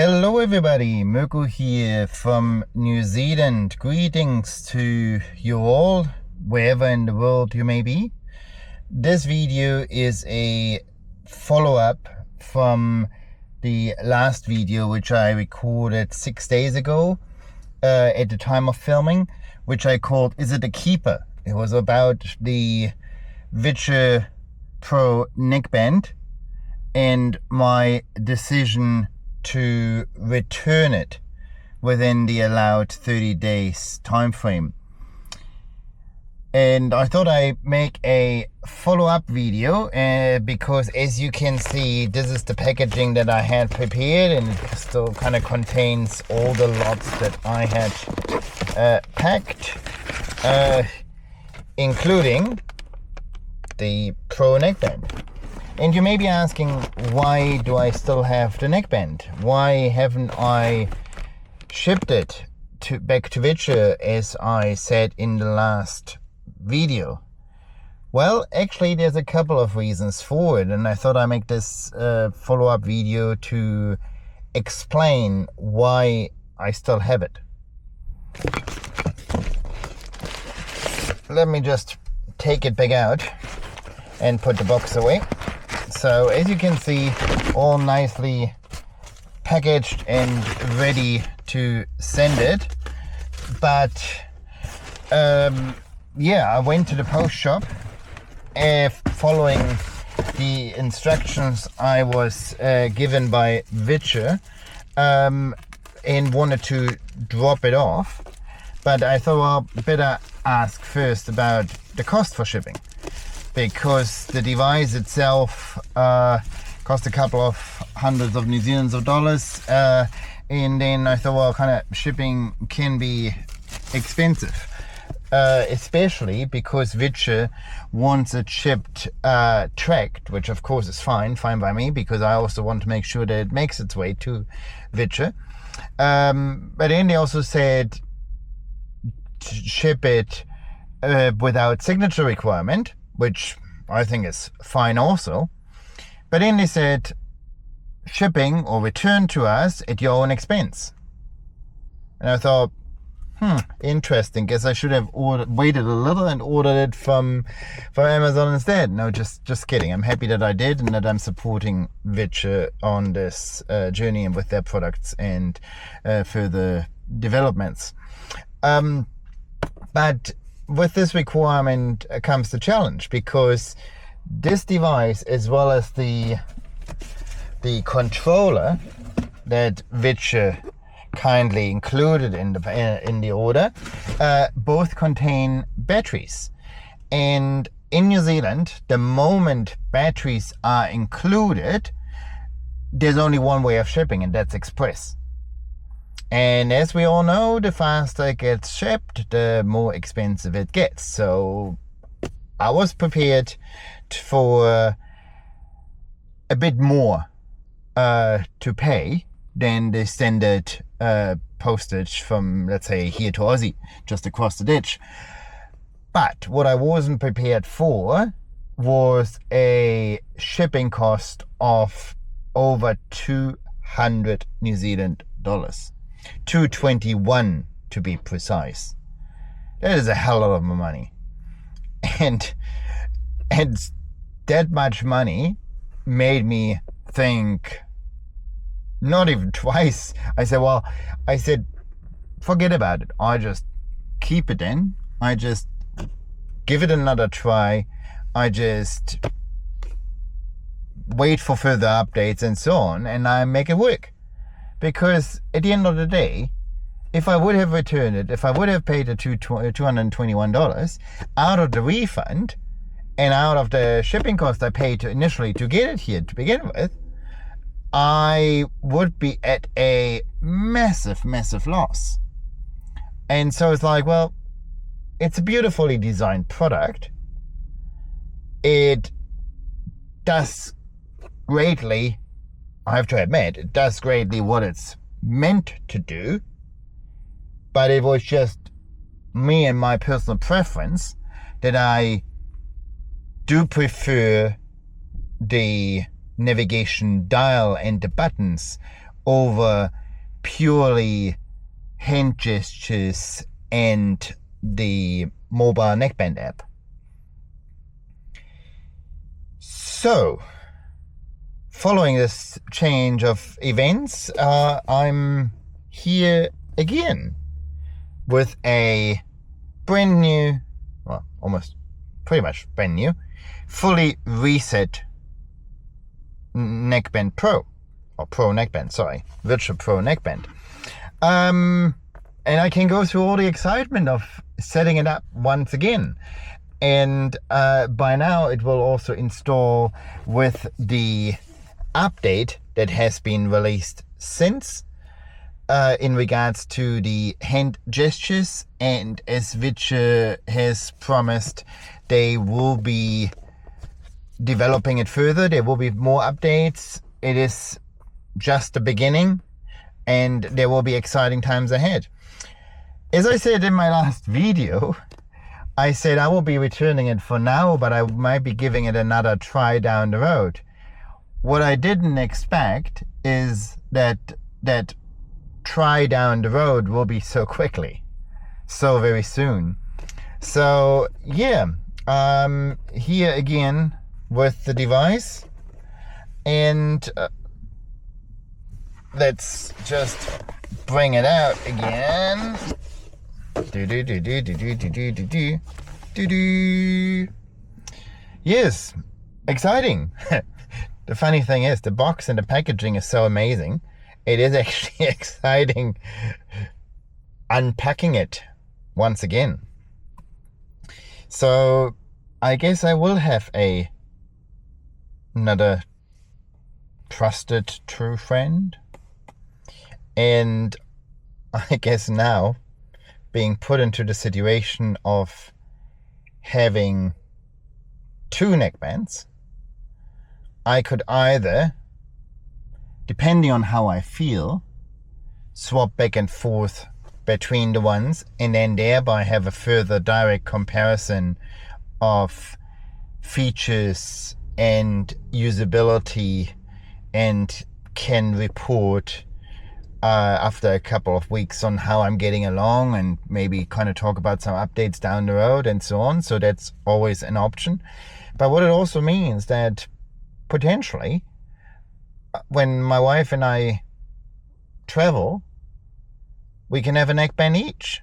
Hello everybody, Mirko here from New Zealand. Greetings to you all, wherever in the world you may be. This video is a follow-up from the last video which I recorded 6 days ago at the time of filming, which I called Is It a Keeper? It was about the Viture Pro Neckband and my decision to return it within the allowed 30 days time frame. And I thought I'd make a follow-up video because, as you can see, this is the packaging that I had prepared, and it still kind of contains all the lots that I had packed, including the Pro Neckband. And you may be asking, why do I still have the neckband? Why haven't I shipped it back to Viture, as I said in the last video? Well, actually, there's a couple of reasons for it, and I thought I'd make this follow-up video to explain why I still have it. Let me just take it back out and put the box away. So as you can see, all nicely packaged and ready to send it. But I went to the post shop following the instructions I was given by Viture, and wanted to drop it off. But I thought, well, better ask first about the cost for shipping, because the device itself cost a couple of hundreds of New Zealand dollars, and then I thought, well, kind of shipping can be expensive, especially because Viture wants it shipped tracked, which of course is fine by me, because I also want to make sure that it makes its way to Viture. But then they also said to ship it without signature requirement, which I think is fine also. But then they said shipping or return to us at your own expense. And I thought, interesting. Guess I should have waited a little and ordered it from Amazon instead. No, just kidding. I'm happy that I did, and that I'm supporting Viture on this journey and with their products and further developments. But with this requirement comes the challenge, because this device, as well as the controller that Viture kindly included in the order, both contain batteries. And in New Zealand, the moment batteries are included, there's only one way of shipping, and that's express. And as we all know, the faster it gets shipped, the more expensive it gets. So I was prepared for a bit more to pay than the standard postage from, let's say, here to Aussie, just across the ditch. But what I wasn't prepared for was a shipping cost of over 200 New Zealand dollars. 221 to be precise. That is a hell of money, and that much money made me think not even twice. I said forget about it. I just keep it in. I just give it another try. I just wait for further updates and so on, and I make it work. Because at the end of the day, if I would have returned it, if I would have paid the $221 out of the refund and out of the shipping cost I paid initially to get it here to begin with, I would be at a massive loss. And so it's like, well, it's a beautifully designed product. It does greatly, I have to admit, it does greatly what it's meant to do, but it was just me and my personal preference that I do prefer the navigation dial and the buttons over purely hand gestures and the mobile neckband app. So, following this change of events, I'm here again with a brand new, well, almost pretty much brand new, fully reset neckband Pro, or Pro Neckband, sorry, Viture Pro Neckband. And I can go through all the excitement of setting it up once again. And by now it will also install with the update that has been released since in regards to the hand gestures. And as Viture has promised, they will be developing it further. There will be more updates. It is just the beginning, and there will be exciting times ahead. As I said in my last video, I said I will be returning it for now, but I might be giving it another try down the road. What I didn't expect is that that try down the road will be so quickly, so very soon. So yeah, here again with the device, and let's just bring it out again. Yes, exciting. The funny thing is, the box and the packaging is so amazing. It is actually exciting unpacking it once again. So I guess I will have another trusted true friend. And I guess now, being put into the situation of having two neckbands, I could either, depending on how I feel, swap back and forth between the ones, and then thereby have a further direct comparison of features and usability, and can report after a couple of weeks on how I'm getting along, and maybe kind of talk about some updates down the road and so on. So that's always an option. But what it also means that potentially when my wife and I travel, we can have a neckband each.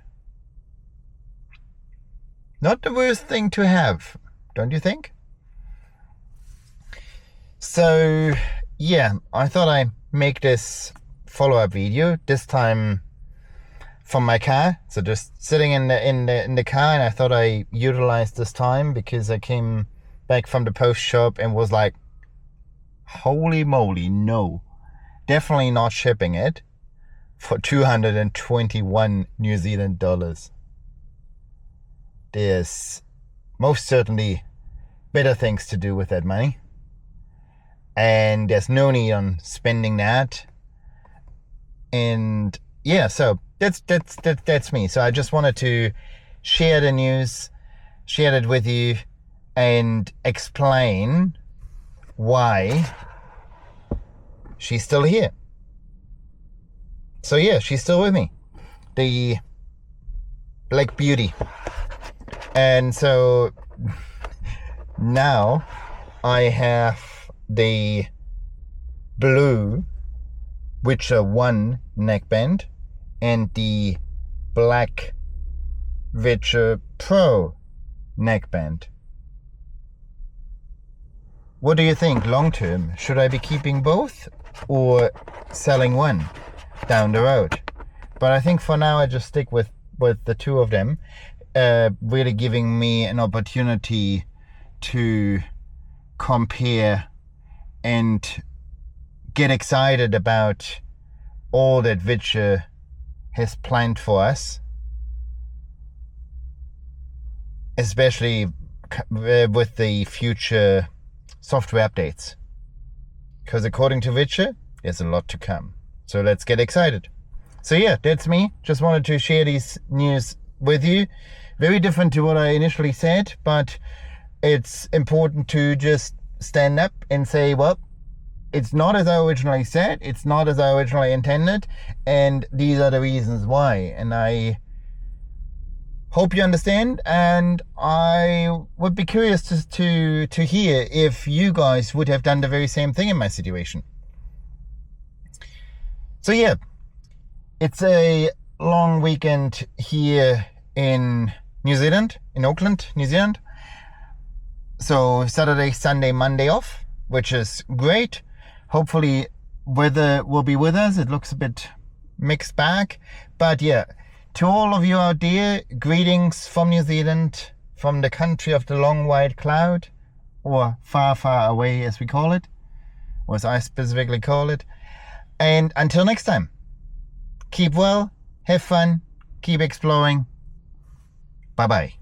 Not the worst thing to have, don't you think? So yeah, I thought I'd make this follow-up video, this time from my car. So just sitting in the car, and I thought I utilized this time because I came back from the post shop and was like, holy moly, no, definitely not shipping it for 221 New Zealand dollars. There's most certainly better things to do with that money, and there's no need on spending that. And yeah, so that's me. So I just wanted to share the news, share it with you, and explain why she's still here. So yeah, she's still with me, the Black Beauty. And so now I have the blue Viture 1 neckband and the black Viture Pro neckband. What do you think long term? Should I be keeping both or selling one down the road? But I think for now I just stick with the two of them, really giving me an opportunity to compare and get excited about all that Viture has planned for us, especially with the future software updates, because according to Viture, there's a lot to come. So let's get excited. So yeah, that's me. Just wanted to share these news with you. Very different to what I initially said, but it's important to just stand up and say, well, it's not as I originally said, it's not as I originally intended, and these are the reasons why. And I hope you understand, and I would be curious to hear if you guys would have done the very same thing in my situation. So yeah, it's a long weekend here in New Zealand, in Auckland, New Zealand. So Saturday, Sunday, Monday off, which is great. Hopefully weather will be with us. It looks a bit mixed bag, but yeah, to all of you out there, greetings from New Zealand, from the country of the long white cloud, or far, far away as we call it, or as I specifically call it. And until next time, keep well, have fun, keep exploring. Bye-bye.